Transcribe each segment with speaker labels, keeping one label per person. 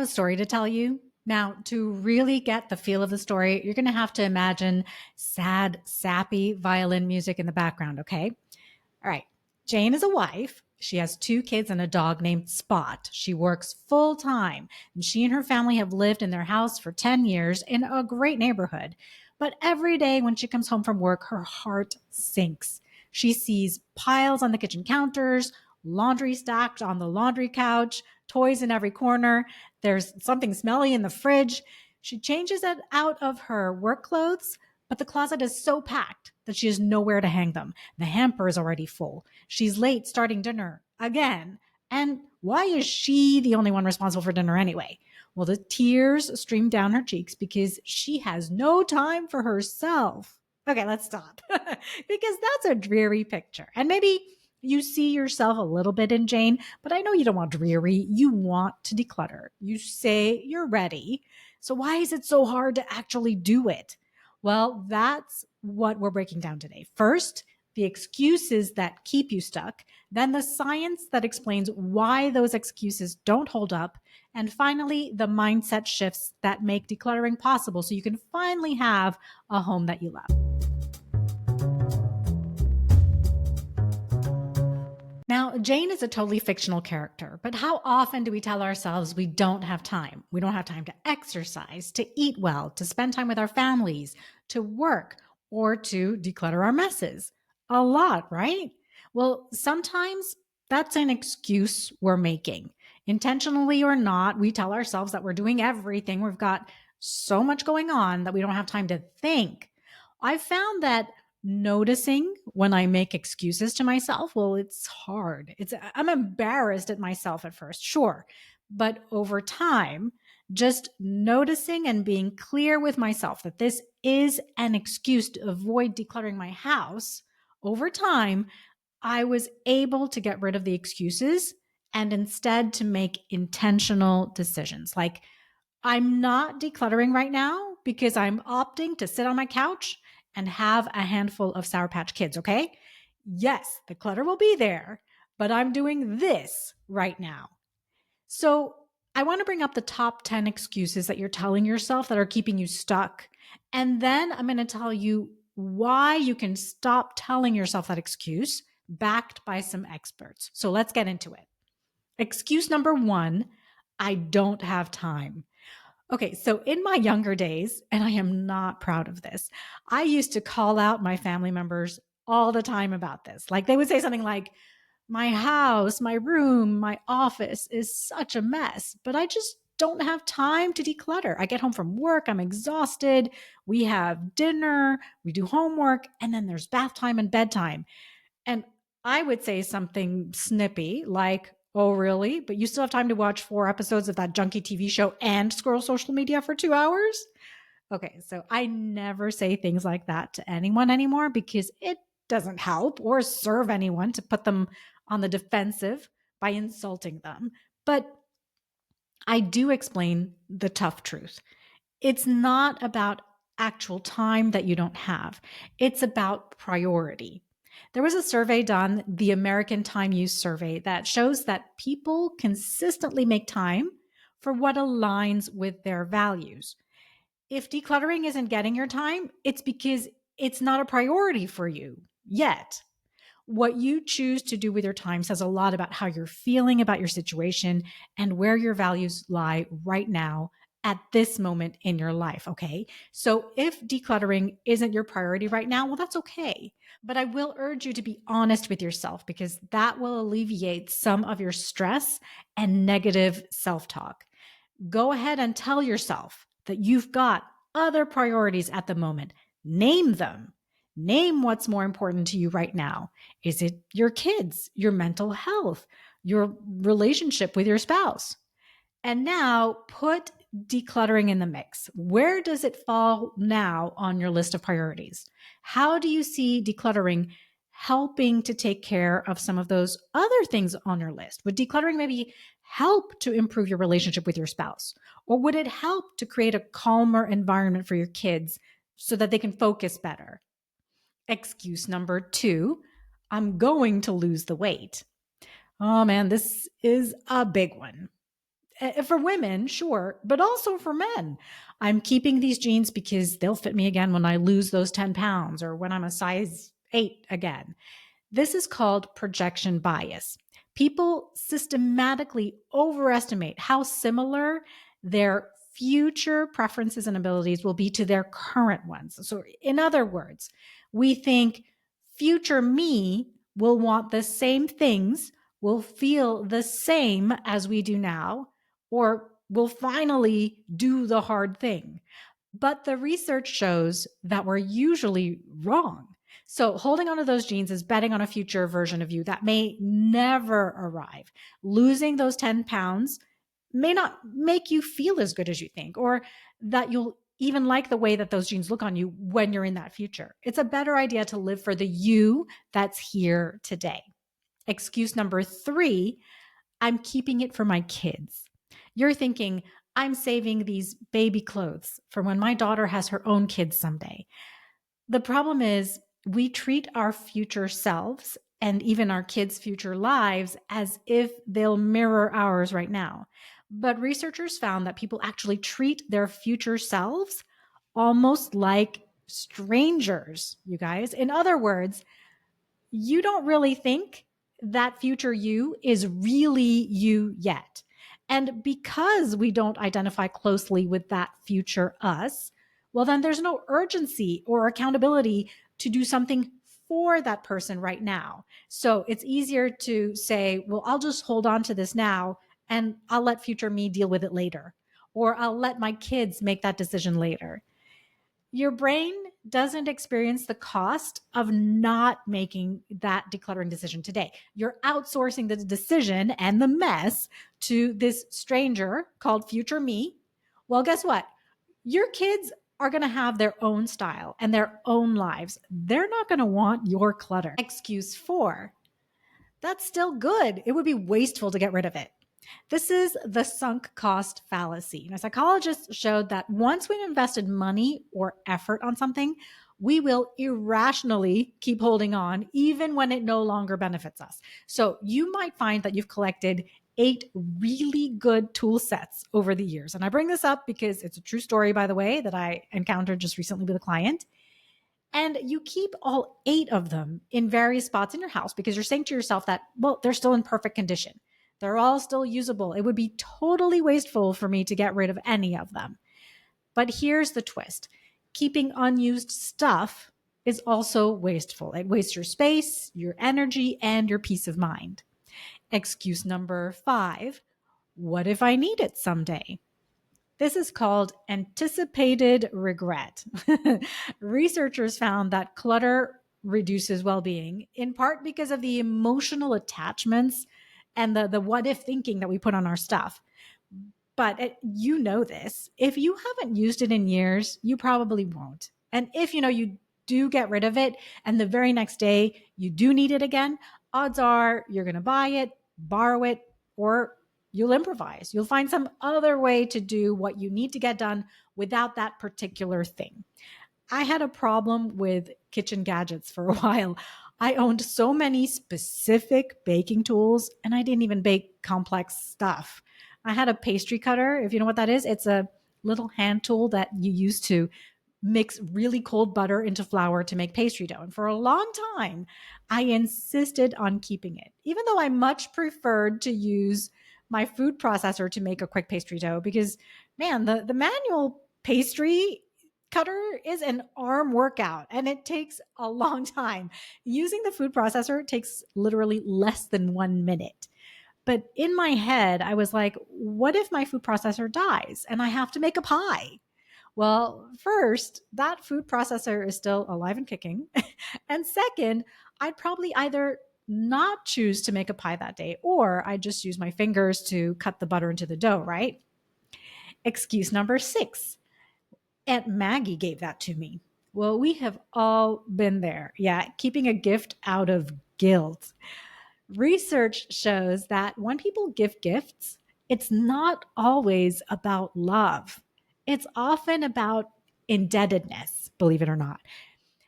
Speaker 1: story to tell you. Now, to really get the feel of the story, you're going to have to imagine sad, sappy violin music in the background, okay? All right. Jane is a wife. She has two kids and a dog named Spot. She works full time, and she and her family have lived in their house for 10 years in a great neighborhood. But every day when she comes home from work, her heart sinks. She sees piles on the kitchen counters, laundry stacked on the laundry couch, toys in every corner. There's something smelly in the fridge. She changes it out of her work clothes, but the closet is so packed that she has nowhere to hang them. The hamper is already full. She's late starting dinner again. And why is she the only one responsible for dinner anyway? Well, the tears stream down her cheeks because she has no time for herself. Okay, let's stop because that's a dreary picture. And maybe you see yourself a little bit in Jane, but I know you don't want dreary. You want to declutter. You say you're ready. So why is it so hard to actually do it? Well, that's what we're breaking down today. First, the excuses that keep you stuck, then the science that explains why those excuses don't hold up, and finally, the mindset shifts that make decluttering possible so you can finally have a home that you love. Now, Jane is a totally fictional character, but how often do we tell ourselves we don't have time? We don't have time to exercise, to eat well, to spend time with our families, to work, or to declutter our messes. A lot, right? Well, sometimes that's an excuse we're making. Intentionally or not, we tell ourselves that we're doing everything. We've got so much going on that we don't have time to think. I've found that noticing when I make excuses to myself, well, it's hard. I'm embarrassed at myself at first, sure. But over time, just noticing and being clear with myself that this is an excuse to avoid decluttering my house, over time, I was able to get rid of the excuses and instead to make intentional decisions. Like, I'm not decluttering right now because I'm opting to sit on my couch and have a handful of Sour Patch Kids, okay? Yes, the clutter will be there, but I'm doing this right now. So I want to bring up the top 10 excuses that you're telling yourself that are keeping you stuck. And then I'm going to tell you why you can stop telling yourself that excuse, backed by some experts. So let's get into it. Excuse number one, I don't have time. Okay, so in my younger days, and I am not proud of this, I used to call out my family members all the time about this. Like they would say something like, my house, my room, my office is such a mess, but I just don't have time to declutter. I get home from work, I'm exhausted. We have dinner, we do homework, and then there's bath time and bedtime. And I would say something snippy like, oh, really? But you still have time to watch 4 episodes of that junky TV show and scroll social media for 2 hours? Okay, so I never say things like that to anyone anymore because it doesn't help or serve anyone to put them on the defensive by insulting them. But I do explain the tough truth. It's not about actual time that you don't have, it's about priority. There was a survey done, the American Time Use Survey, that shows that people consistently make time for what aligns with their values. If decluttering isn't getting your time, it's because it's not a priority for you yet. What you choose to do with your time says a lot about how you're feeling about your situation and where your values lie right now at this moment in your life. Okay. So if decluttering isn't your priority right now, well, that's okay. But I will urge you to be honest with yourself because that will alleviate some of your stress and negative self talk. Go ahead and tell yourself that you've got other priorities at the moment. Name them. Name what's more important to you right now. Is it your kids, your mental health, your relationship with your spouse? And now put decluttering in the mix. Where does it fall now on your list of priorities? How do you see decluttering helping to take care of some of those other things on your list? Would decluttering maybe help to improve your relationship with your spouse? Or would it help to create a calmer environment for your kids so that they can focus better? Excuse number two, I'm going to lose the weight. Oh man, this is a big one. For women, sure, but also for men. I'm keeping these jeans because they'll fit me again when I lose those 10 pounds or when I'm a size 8 again. This is called projection bias. People systematically overestimate how similar their future preferences and abilities will be to their current ones. So, in other words, we think future me will want the same things, will feel the same as we do now, or will finally do the hard thing. But the research shows that we're usually wrong. So holding onto those genes is betting on a future version of you that may never arrive. Losing those 10 pounds may not make you feel as good as you think, or that you'll even like the way that those genes look on you when you're in that future. It's a better idea to live for the you that's here today. Excuse number 3, I'm keeping it for my kids. You're thinking, I'm saving these baby clothes for when my daughter has her own kids someday. The problem is, we treat our future selves and even our kids' future lives as if they'll mirror ours right now. But researchers found that people actually treat their future selves almost like strangers, you guys. In other words, you don't really think that future you is really you yet. And because we don't identify closely with that future us, well, then there's no urgency or accountability to do something for that person right now. So it's easier to say, well, I'll just hold on to this now and I'll let future me deal with it later. Or I'll let my kids make that decision later. Your brain doesn't experience the cost of not making that decluttering decision today. You're outsourcing the decision and the mess to this stranger called future me. Well, guess what? Your kids are going to have their own style and their own lives. They're not going to want your clutter. Excuse 4, that's still good. It would be wasteful to get rid of it. This is the sunk cost fallacy. Now, psychologists showed that once we've invested money or effort on something, we will irrationally keep holding on, even when it no longer benefits us. So you might find that you've collected 8 really good tool sets over the years. And I bring this up because it's a true story, by the way, that I encountered just recently with a client. And you keep all 8 of them in various spots in your house because you're saying to yourself that, well, they're still in perfect condition. They're all still usable. It would be totally wasteful for me to get rid of any of them. But here's the twist: keeping unused stuff is also wasteful. It wastes your space, your energy, and your peace of mind. Excuse number 5, what if I need it someday? This is called anticipated regret. Researchers found that clutter reduces well being, in part because of the emotional attachments and the what if thinking that we put on our stuff. But you know this. If you haven't used it in years, you probably won't. And if you do get rid of it and the very next day you do need it again, odds are you're going to buy it, borrow it, or you'll improvise. You'll find some other way to do what you need to get done without that particular thing. I had a problem with kitchen gadgets for a while. I owned so many specific baking tools and I didn't even bake complex stuff. I had a pastry cutter, if you know what that is. It's a little hand tool that you use to mix really cold butter into flour to make pastry dough. And for a long time, I insisted on keeping it, even though I much preferred to use my food processor to make a quick pastry dough because, man, the manual pastry cutter is an arm workout and it takes a long time. Using the food processor takes literally less than 1 minute. But in my head, I was like, what if my food processor dies and I have to make a pie? Well, first, that food processor is still alive and kicking. And second, I'd probably either not choose to make a pie that day or I'd just use my fingers to cut the butter into the dough, right? Excuse number 6. Aunt Maggie gave that to me. Well, we have all been there. Yeah, keeping a gift out of guilt. Research shows that when people give gifts, it's not always about love. It's often about indebtedness, believe it or not.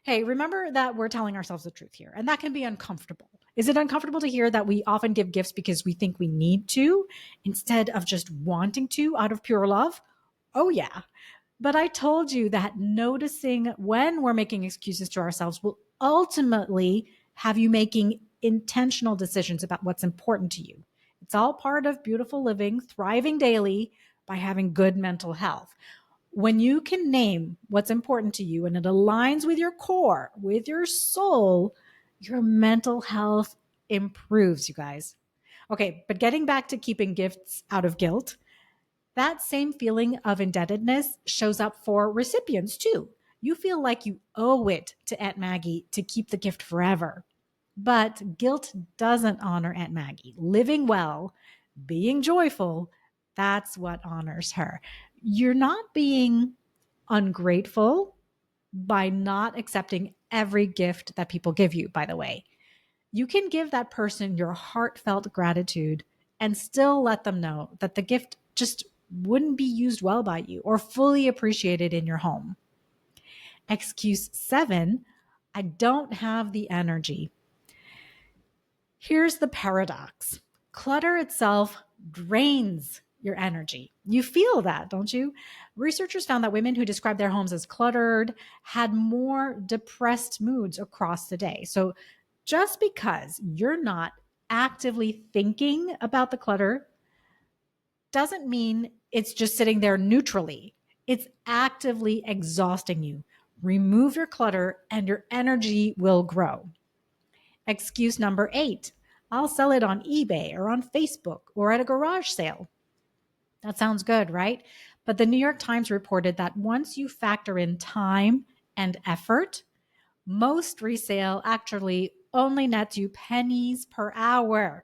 Speaker 1: Hey, remember that we're telling ourselves the truth here, and that can be uncomfortable. Is it uncomfortable to hear that we often give gifts because we think we need to instead of just wanting to out of pure love? Oh, yeah. But I told you that noticing when we're making excuses to ourselves will ultimately have you making intentional decisions about what's important to you. It's all part of beautiful living, thriving daily by having good mental health. When you can name what's important to you and it aligns with your core, with your soul, your mental health improves, you guys. Okay, but getting back to keeping gifts out of guilt, that same feeling of indebtedness shows up for recipients too. You feel like you owe it to Aunt Maggie to keep the gift forever. But guilt doesn't honor Aunt Maggie. Living well, being joyful, that's what honors her. You're not being ungrateful by not accepting every gift that people give you, by the way. You can give that person your heartfelt gratitude and still let them know that the gift just wouldn't be used well by you or fully appreciated in your home. Excuse 7, I don't have the energy. Here's the paradox. Clutter itself drains your energy. You feel that, don't you? Researchers found that women who described their homes as cluttered had more depressed moods across the day. So just because you're not actively thinking about the clutter doesn't mean it's just sitting there neutrally. It's actively exhausting you. Remove your clutter and your energy will grow. Excuse number 8, I'll sell it on eBay or on Facebook or at a garage sale. That sounds good, right? But the New York Times reported that once you factor in time and effort, most resale actually only nets you pennies per hour.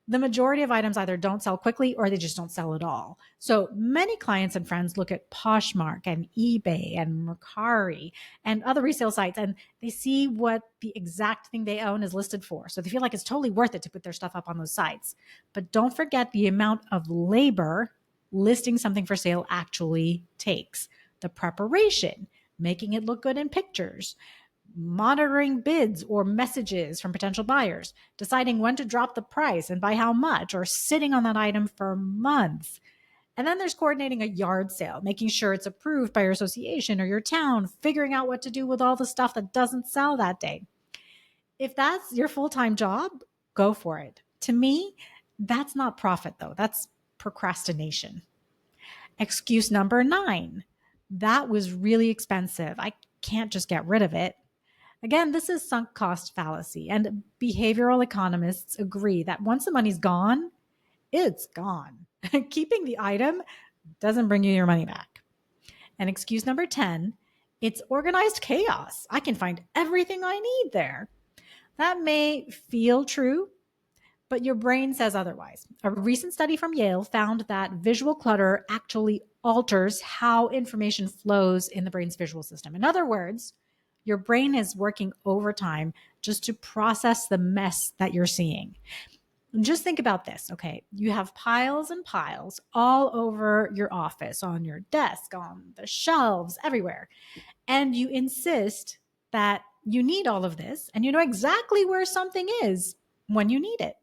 Speaker 1: The majority of items either don't sell quickly or they just don't sell at all. So many clients and friends look at Poshmark and eBay and Mercari and other resale sites, and they see what the exact thing they own is listed for. So they feel like it's totally worth it to put their stuff up on those sites. But don't forget the amount of labor listing something for sale actually takes. The preparation, making it look good in pictures, monitoring bids or messages from potential buyers, deciding when to drop the price and by how much, or sitting on that item for months. And then there's coordinating a yard sale, making sure it's approved by your association or your town, figuring out what to do with all the stuff that doesn't sell that day. If that's your full-time job, go for it. To me, that's not profit though. That's procrastination. Excuse number 9. That was really expensive. I can't just get rid of it. Again, this is sunk cost fallacy, and behavioral economists agree that once the money's gone, it's gone. Keeping the item doesn't bring you your money back. And excuse number 10, it's organized chaos. I can find everything I need there. That may feel true, but your brain says otherwise. A recent study from Yale found that visual clutter actually alters how information flows in the brain's visual system. In other words, your brain is working overtime just to process the mess that you're seeing. And just think about this, okay? You have piles and piles all over your office, on your desk, on the shelves, everywhere. And you insist that you need all of this and you know exactly where something is when you need it.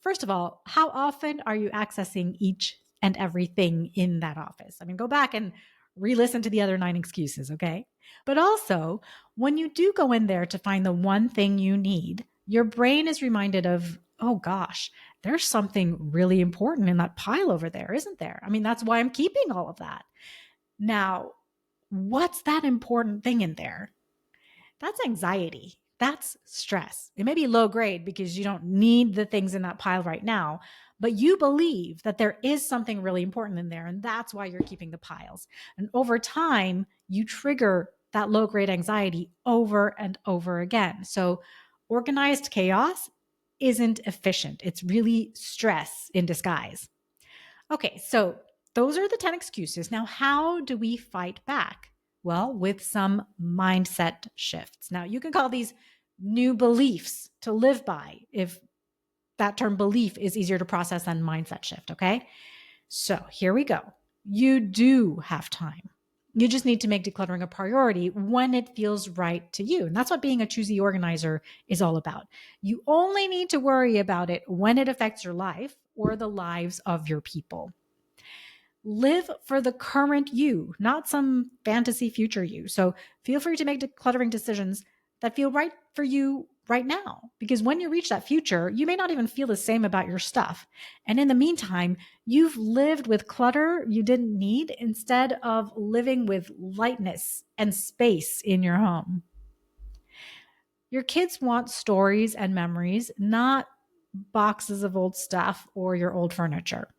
Speaker 1: First of all, how often are you accessing each and everything in that office? I mean, go back and re-listen to the other 9 excuses, okay? But also, when you do go in there to find the one thing you need, your brain is reminded of, oh gosh, there's something really important in that pile over there, isn't there? I mean, that's why I'm keeping all of that. Now, what's that important thing in there? That's anxiety. That's stress. It may be low grade because you don't need the things in that pile right now, but you believe that there is something really important in there. And that's why you're keeping the piles. And over time, you trigger that low grade anxiety over and over again. So organized chaos isn't efficient. It's really stress in disguise. Okay, so those are the 10 excuses. Now, how do we fight back? Well, with some mindset shifts. Now, you can call these new beliefs to live by if that term belief is easier to process than mindset shift, okay? So here we go. You do have time. You just need to make decluttering a priority when it feels right to you. And that's what being a choosy organizer is all about. You only need to worry about it when it affects your life or the lives of your people. Live for the current you, not some fantasy future you. So feel free to make decluttering decisions that feel right for you right now. Because when you reach that future, you may not even feel the same about your stuff. And in the meantime, you've lived with clutter you didn't need instead of living with lightness and space in your home. Your kids want stories and memories, not boxes of old stuff or your old furniture.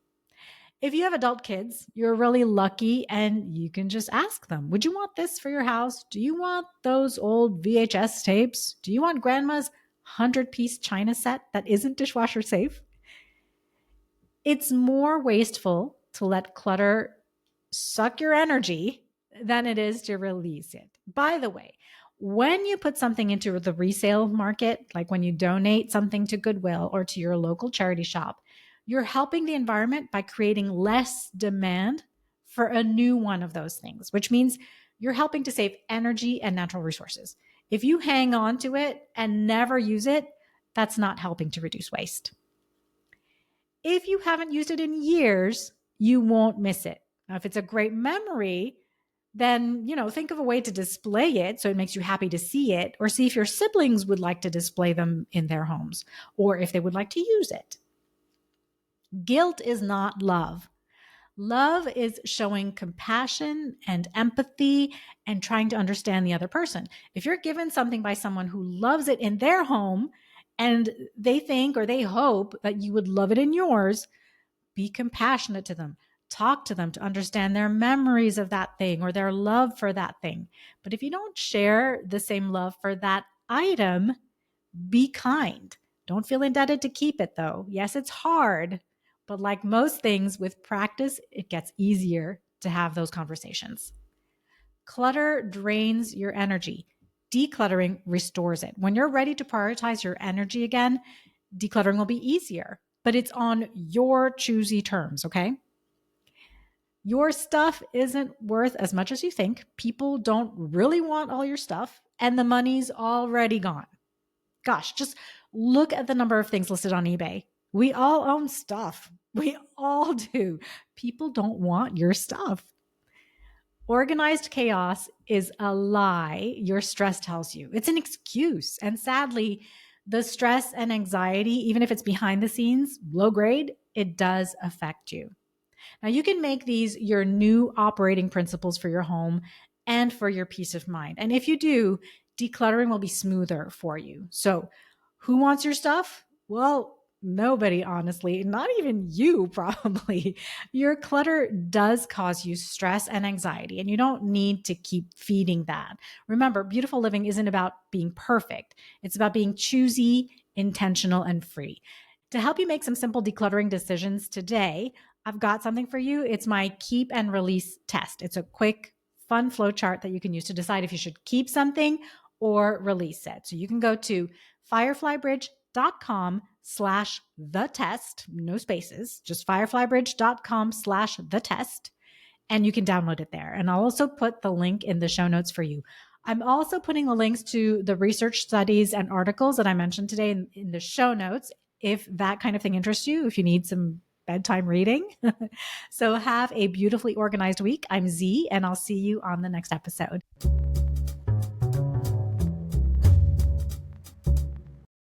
Speaker 1: If you have adult kids, you're really lucky and you can just ask them, would you want this for your house? Do you want those old VHS tapes? Do you want grandma's 100-piece china set that isn't dishwasher safe? It's more wasteful to let clutter suck your energy than it is to release it. By the way, when you put something into the resale market, like when you donate something to Goodwill or to your local charity shop, you're helping the environment by creating less demand for a new one of those things, which means you're helping to save energy and natural resources. If you hang on to it and never use it, that's not helping to reduce waste. If you haven't used it in years, you won't miss it. Now, if it's a great memory, then, think of a way to display it so it makes you happy to see it, or see if your siblings would like to display them in their homes, or if they would like to use it. Guilt is not love. Love is showing compassion and empathy and trying to understand the other person. If you're given something by someone who loves it in their home and they think or they hope that you would love it in yours, be compassionate to them. Talk to them to understand their memories of that thing or their love for that thing. But if you don't share the same love for that item, be kind. Don't feel indebted to keep it, though. Yes, it's hard, but like most things, with practice, it gets easier to have those conversations. Clutter drains your energy. Decluttering restores it. When you're ready to prioritize your energy again, decluttering will be easier, but it's on your choosy terms, okay? Your stuff isn't worth as much as you think. People don't really want all your stuff, and the money's already gone. Gosh, just look at the number of things listed on eBay. We all own stuff. We all do. People don't want your stuff. Organized chaos is a lie your stress tells you. It's an excuse. And sadly, the stress and anxiety, even if it's behind the scenes, low grade, it does affect you. Now, you can make these your new operating principles for your home and for your peace of mind. And if you do, decluttering will be smoother for you. So, who wants your stuff? Well, nobody, honestly, not even you, probably. Your clutter does cause you stress and anxiety, and you don't need to keep feeding that. Remember, beautiful living isn't about being perfect, it's about being choosy, intentional, and free. To help you make some simple decluttering decisions today, I've got something for you. It's my keep and release test. It's a quick, fun flow chart that you can use to decide if you should keep something or release it. So you can go to fireflybridge.com/the test, no spaces, just fireflybridge.com/the test. And you can download it there. And I'll also put the link in the show notes for you. I'm also putting the links to the research studies and articles that I mentioned today in the show notes, if that kind of thing interests you, if you need some bedtime reading. So have a beautifully organized week. I'm Zee, and I'll see you on the next episode.